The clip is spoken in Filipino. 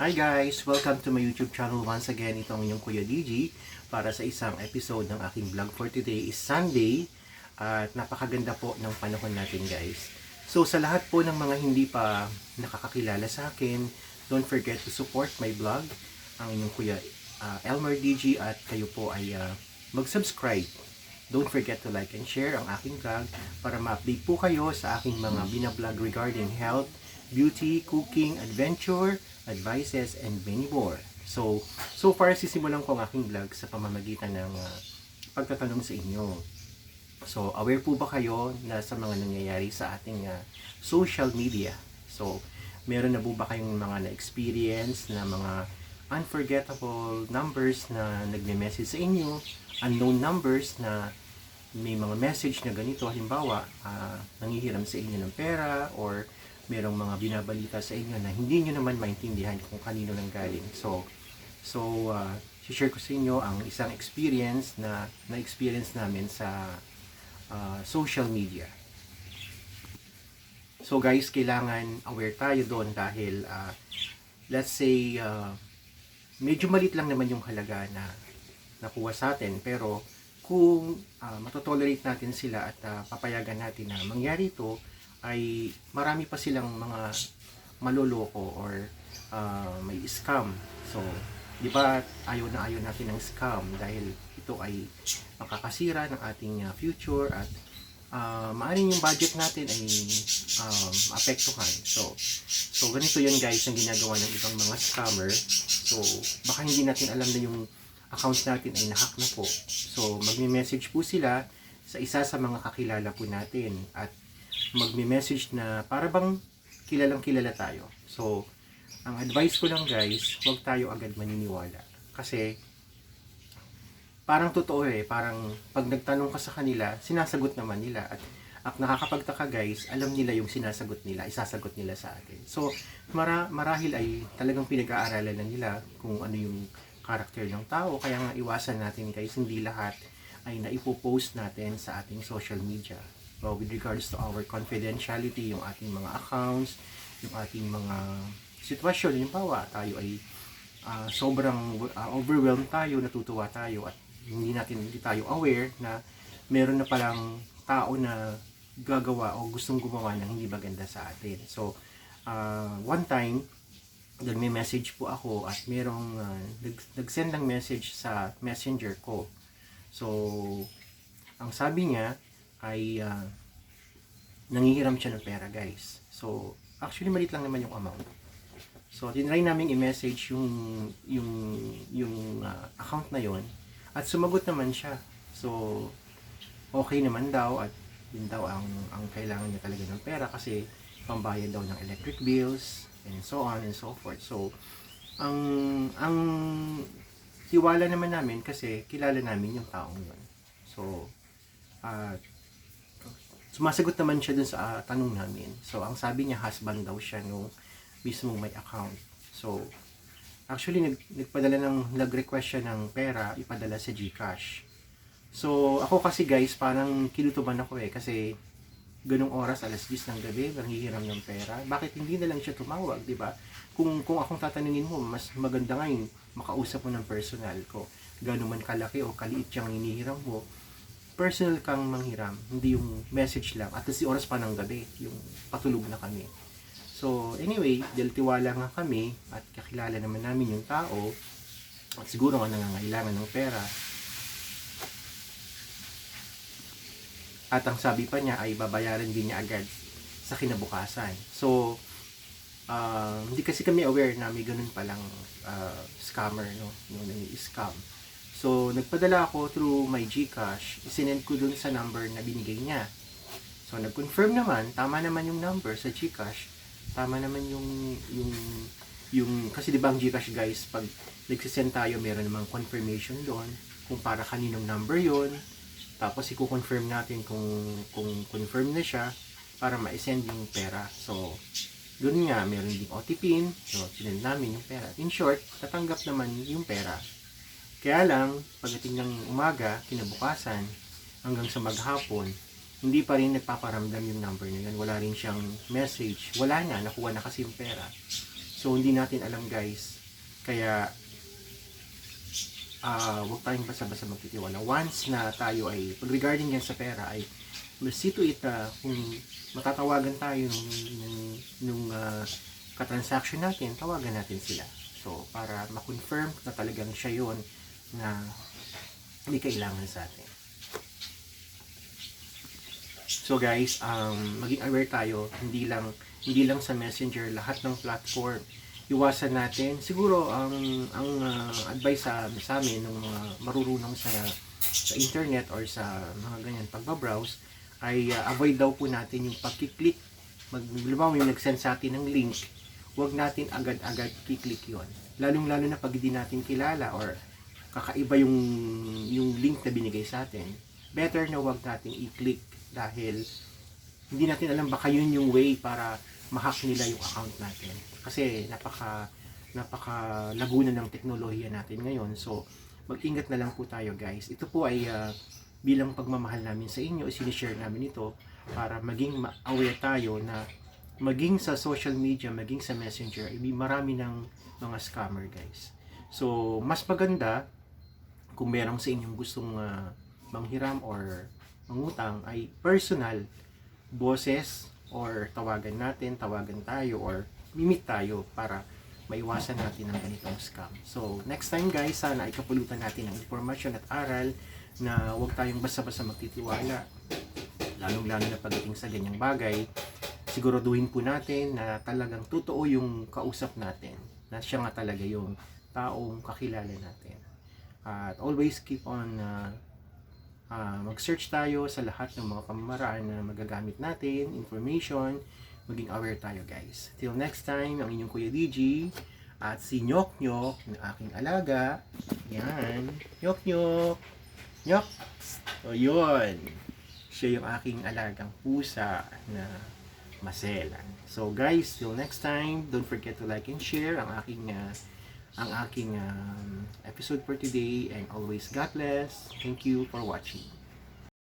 Hi guys! Welcome to my YouTube channel once again. Ito ang inyong Kuya DG para sa isang episode ng aking vlog for today is Sunday at napakaganda po ng panahon natin guys. So sa lahat po ng mga hindi pa nakakakilala sa akin, don't forget to support my vlog, ang inyong Kuya Elmer DG, at kayo po ay mag-subscribe. Don't forget to like and share ang aking vlog para ma-update po kayo sa aking mga binablog regarding health, beauty, cooking, adventure, advices, and many more. So far sisimulan ko ang aking vlog sa pamamagitan ng pagtatanong sa inyo. So, aware po ba kayo na sa mga nangyayari sa ating social media? So, meron na po ba kayong mga na-experience na mga unforgettable numbers na nagme-message sa inyo, unknown numbers na may mga message na ganito, halimbawa, nanghihiram sa inyo ng pera, or merong mga binabalita sa inyo na hindi nyo naman maintindihan kung kanino nang galing. Share ko sa inyo ang isang experience na na-experience namin sa social media. So guys, kailangan aware tayo doon dahil let's say medyo malit lang naman yung halaga na nakuha sa atin, pero kung matotolerate natin sila at papayagan natin na mangyari ito, ay marami pa silang mga maloloko or may scam. So, di ba ayaw natin ng scam dahil ito ay makakasira ng ating future at maaaring yung budget natin ay maapektuhan. So ganito yun guys ang ginagawa ng ibang mga scammer. So, baka hindi natin alam na yung account natin ay nahack na po. So, magme-message po sila sa isa sa mga kakilala po natin at magme-message na para bang kilalang kilala tayo. So, ang advice ko lang guys, huwag tayo agad maniniwala. Kasi, parang totoo parang pag nagtanong ka sa kanila, sinasagot naman nila. At nakakapagtaka guys, alam nila yung sinasagot nila, isasagot nila sa atin. So, marahil ay talagang pinag-aaralan na nila kung ano yung karakter ng tao. Kaya nga iwasan natin guys, hindi lahat ay naipopost natin sa ating social media. So, with regards to our confidentiality, yung ating mga accounts, yung ating mga sitwasyon, yung bawa, tayo ay sobrang overwhelmed tayo, natutuwa tayo, at hindi tayo aware na meron na palang tao na gagawa o gustong gumawa ng hindi maganda sa atin. So, one time, nagme-message po ako at merong nag-send ng message sa messenger ko. So, ang sabi niya ay nanghihiram siya ng pera guys. So, actually maliit lang naman yung amount. So, tinry namin i-message yung account na yon at sumagot naman siya. So, okay naman daw at yun daw ang kailangan niya talaga ng pera kasi pambayad daw ng electric bills and so on and so forth. So, ang tiwala naman namin kasi kilala namin yung taong yun. So, sumasagot naman siya dun sa tanong namin. So, ang sabi niya, husband daw siya nung mismong may account. So, actually, nag-request siya ng pera, ipadala sa GCash. So, ako kasi guys, parang kinutuban ako kasi ganung oras, alas 10 ng gabi, nanghihiram ng pera. Bakit hindi na lang siya tumawag, di ba? Kung akong tatanungin mo, mas maganda ngayon, makausap mo ng personal ko. Gano'n man kalaki o kaliit yung hinihiram mo, personal kang manghiram, hindi yung message lang. At si oras pa ng gabi, yung patulog na kami. So, anyway, dahil tiwala nga kami at kakilala naman namin yung tao at siguro nga nangangailangan ng pera. At ang sabi pa niya ay babayaran din niya agad sa kinabukasan. So, hindi kasi kami aware na may ganun palang scammer, no? Yung nang-i-scam. So, nagpadala ako through my GCash, isinend ko dun sa number na binigay niya. So, nag-confirm naman, tama naman yung number sa GCash, tama naman yung kasi di ba ang GCash guys, pag nagsisend tayo, meron namang confirmation doon, kung para kaninong number yon. Tapos, i-confirm natin kung confirm na siya, para ma-send yung pera. So, doon nga, meron din OTP pin, so, sinend namin yung pera. In short, tatanggap naman yung pera. Kaya lang, pagdating ng umaga, kinabukasan, hanggang sa maghapon, hindi pa rin nagpaparamdam yung number na yun. Wala rin siyang message. Wala na, nakuha na kasi yung pera. So, hindi natin alam guys. Kaya, huwag tayong basta-basta magtitiwala. Once na tayo ay, pag regarding yan sa pera, ay see to it kung matatawagan tayo nung katransaction natin, tawagan natin sila. So, para ma-confirm na talagang siya yun na may kailangan sa atin. So guys, maging aware tayo, hindi lang sa Messenger, lahat ng platform. Iwasan natin. Siguro ang advice sa amin ng mga marurunong sa internet or sa mga ganyan pagbabrowse ay avoid daw po natin yung pagkiklik. Halimbawa may nag-send sa atin ng link, huwag natin agad-agad kiklik yon. Lalong-lalo na pag hindi natin kilala or kakaiba yung link na binigay sa atin. Better na huwag natin i-click dahil hindi natin alam baka yun yung way para ma-hack nila yung account natin. Kasi napaka laguna ng teknolohiya natin ngayon. So, mag-ingat na lang po tayo guys. Ito po ay bilang pagmamahal namin sa inyo, sinishare namin ito para maging aware tayo na maging sa social media, maging sa Messenger, marami ng mga scammer guys. So, mas maganda kung merong sa inyong gustong manghiram or mangutang ay personal, boses, or tawagan tayo, or mimit tayo para maiwasan natin ang ganitong scam. So, next time guys, sana ay kapulutan natin ng impormasyon at aral na huwag tayong basta-basta magtitiwala. Lalong-lalo na pagdating sa ganyang bagay, siguraduhin po natin na talagang totoo yung kausap natin, na siya nga talaga yung taong kakilala natin. At always keep on mag-search tayo sa lahat ng mga pamamaraan na magagamit natin, information, maging aware tayo guys. Till next time, ang inyong Kuya DG at si Nyok Nyok, na aking alaga. Yan, Nyok Nyok. Nyok! O yun, siya yung aking alagang pusa na maselan. So guys, till next time, don't forget to like and share ang aking episode for today, and always God bless. Thank you for watching.